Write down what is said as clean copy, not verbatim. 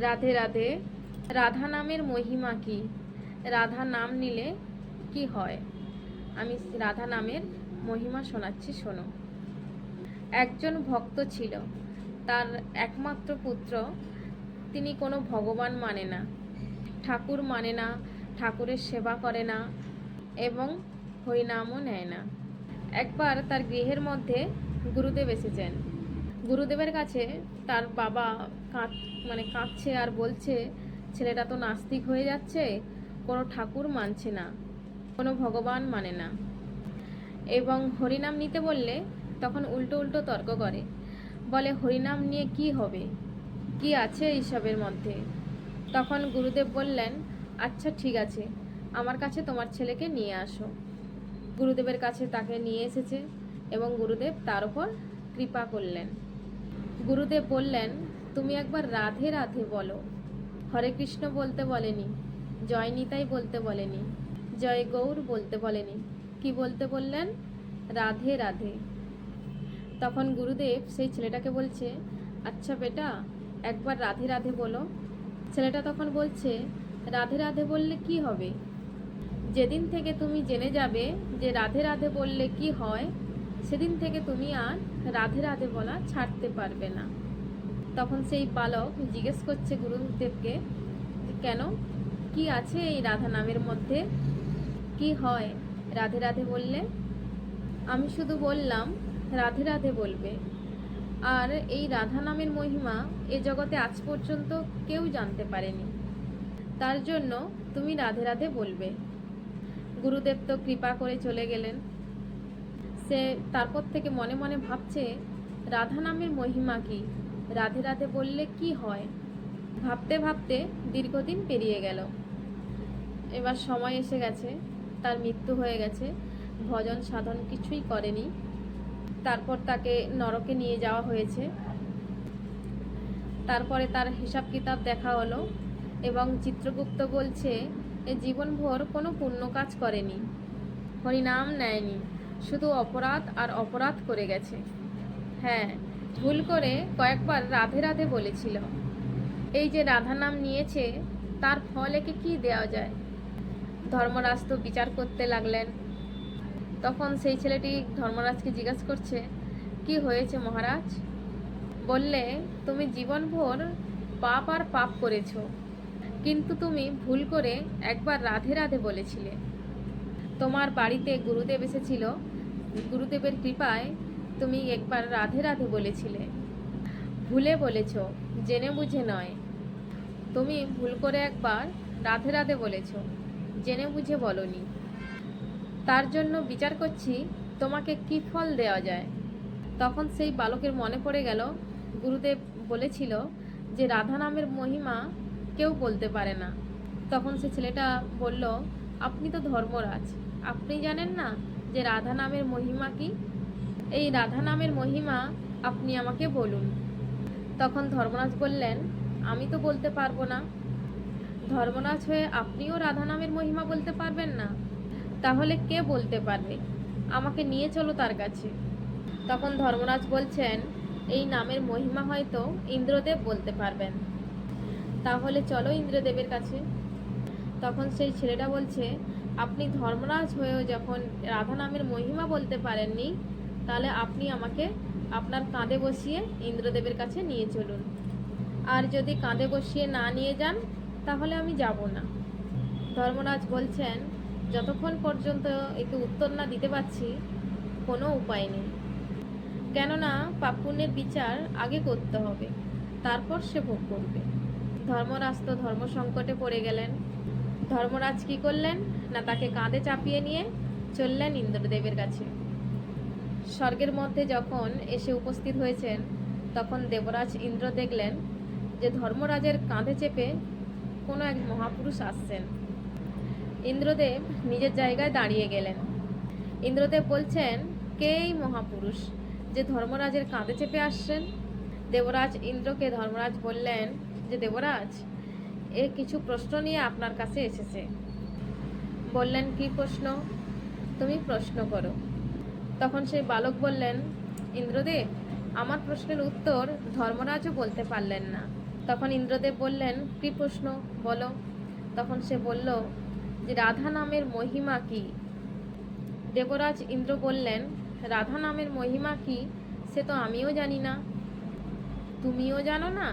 রাধে রাধে। রাধা নামের মহিমা কি? রাধা নাম নিলে কি হয়? আমি রাধা নামের মহিমা শোনাচ্ছি, শোনো। একজন ভক্ত ছিল, তার একমাত্র পুত্র। তিনি কোনো ভগবান মানে না, ঠাকুর মানে না, ঠাকুরের সেবা করে না এবং হরিনামও নেয় না। একবার তার গৃহের মধ্যে গুরুদেব এসেছেন। গুরুদেবের কাছে তার বাবা কাঁদছে আর বলছে, ছেলেটা তো নাস্তিক হয়ে যাচ্ছে, কোনো ঠাকুর মানছে না, কোনো ভগবান মানে না, এবং হরিনাম নিতে বললে তখন উল্টো উল্টো তর্ক করে, বলে হরিনাম নিয়ে কি হবে, কি আছে এইসবের মধ্যে। তখন গুরুদেব বললেন, আচ্ছা ঠিক আছে, আমার কাছে তোমার ছেলেকে নিয়ে আসো। গুরুদেবের কাছে তাকে নিয়ে এসেছে এবং গুরুদেব তার উপর কৃপা করলেন। গুরুদেব বললেন, তুমি একবার রাধে রাধে বলো। হরে কৃষ্ণ বলতে বলেনি, জয় নিতাই বলতে বলেনি, জয় গৌর বলতে বলেনি, কি বলতে বললেন? রাধে রাধে। তখন গুরুদেব সেই ছেলেটাকে বলছে, আচ্ছা বেটা, একবার রাধে রাধে বলো। ছেলেটা তখন বলছে, রাধে রাধে বললে কি হবে? যেদিন থেকে তুমি জেনে যাবে যে রাধে রাধে বললে কি হয়, সেদিন থেকে তুমি আর রাধে রাধে বলা ছাড়তে পারবে না। তখন সেই বালক জিজ্ঞেস করছে গুরুদেবকে, কেন, কি আছে এই রাধা নামের মধ্যে, কি হয় রাধে রাধে বললে? আমি শুধু বললাম রাধে রাধে বলবে, আর এই রাধা নামের মহিমা এ জগতে আজ পর্যন্ত কেউ জানতে পারেনি, তার জন্য তুমি রাধে রাধে বলবে। গুরুদেব তো কৃপা করে চলে গেলেন। সে তারপর থেকে মনে মনে ভাবছে, রাধা নামের মহিমা কি, রাধে রাধে বললে কি হয়। ভাবতে ভাবতে দীর্ঘদিন পেরিয়ে গেল। এবার সময় এসে গেছে, তার মৃত্যু হয়ে গেছে, ভজন সাধন কিছুই করেনি। তারপর তাকে নরকে নিয়ে যাওয়া হয়েছে। তারপরে তার হিসাব কিতাব দেখা হলো এবং চিত্রগুপ্ত বলছে, এ জীবনভর কোনো পুণ্য কাজ করেনি, হরিনাম নেয়নি, শুধু অপরাধ আর অপরাধ করে গেছে। হ্যাঁ, ভুল করে কয়েকবার রাধে রাধে বলেছিল। এই যে রাধা নাম নিয়েছে, তার ফল একে কি দেওয়া যায়? ধর্মরাজ তো বিচার করতে লাগলেন। তখন সেই ছেলেটি ধর্মরাজকে জিজ্ঞাসা করছে, কি হয়েছে মহারাজ? বললে, তুমি জীবনভর পাপ আর পাপ করেছ, কিন্তু তুমি ভুল করে একবার রাধে রাধে বলেছিলে। তোমার বাড়িতে গুরুদেব এসেছিল, গুরুদেবের কৃপায় তুমি একবার রাধে রাধে বলেছিলে। ভুলে বলেছ, জেনে বুঝে নয়। তুমি ভুল করে একবার রাধে রাধে বলেছ, জেনে বুঝে বলনি। তার জন্য বিচার করছি তোমাকে কি ফল দেওয়া যায়। তখন সেই বালকের মনে পড়ে গেল, গুরুদেব বলেছিল যে রাধা নামের মহিমা কেউ বলতে পারে না। তখন সে ছেলেটা বলল, আপনি তো ধর্মরাজ, আপনি জানেন না যে রাধা নামের মহিমা কি? এই রাধা নামের মহিমা আপনি আমাকে বলুন। তখন ধর্মরাজ বললেন, আমি তো বলতে পারবো না। ধর্মরাজ হয়ে আপনিও রাধা নামের মহিমা বলতে পারবেন না? তাহলে কে বলতে পারবে? আমাকে নিয়ে চলো তার কাছে। তখন ধর্মরাজ বলছেন, এই নামের মহিমা হয়তো ইন্দ্রদেব বলতে পারবেন, তাহলে চলো ইন্দ্রদেবের কাছে। তখন সেই ছেলেটা বলছে, আপনি ধর্মরাজ হয়েও যখন রাধা নামের মহিমা বলতে পারেননি, তাহলে আপনি আমাকে আপনার কাঁধে বসিয়ে ইন্দ্রদেবের কাছে নিয়ে চলুন। আর যদি কাঁধে বসিয়ে না নিয়ে যান, তাহলে আমি যাব না। ধর্মরাজ বলছেন, যতক্ষণ পর্যন্ত একে উত্তর না দিতে পারছি, কোনো উপায় নেই, কেননা পাপ পুণ্যের বিচার আগে করতে হবে, তারপর সে ভোগ করবে। ধর্মরাজ তো ধর্ম সংকটে পড়ে গেলেন। ধর্মরাজ কি করলেন না, তাকে কাঁধে চাপিয়ে নিয়ে চললেন ইন্দ্রদেবের কাছে। স্বর্গের মধ্যে যখন এসে উপস্থিত হয়েছেন, তখন দেবরাজ ইন্দ্র দেখলেন যে ধর্মরাজের কাঁধে চেপে কোনো এক মহাপুরুষ আসছেন। ইন্দ্রদেব নিজের জায়গায় দাঁড়িয়ে গেলেন। ইন্দ্রদেব বলছেন, কে এই মহাপুরুষ যে ধর্মরাজের কাঁধে চেপে আসছেন? দেবরাজ ইন্দ্রকে ধর্মরাজ বললেন যে, দেবরাজ, এ কিছু প্রশ্ন নিয়ে আপনার কাছে এসেছে। বললেন, কি প্রশ্ন? তুমি প্রশ্ন করো। তখন সেই বালক বললেন, ইন্দ্রদেব, আমার প্রশ্নের উত্তর ধর্মরাজও বলতে পারলেন না, তখন ইন্দ্রদেব বললেন, কী প্রশ্ন বলো। তখন সে বলল যে রাধা নামের মহিমা কি। দেবরাজ ইন্দ্র বললেন, রাধা নামের মহিমা কি সে তো আমিও জানি না, তুমিও জানো না,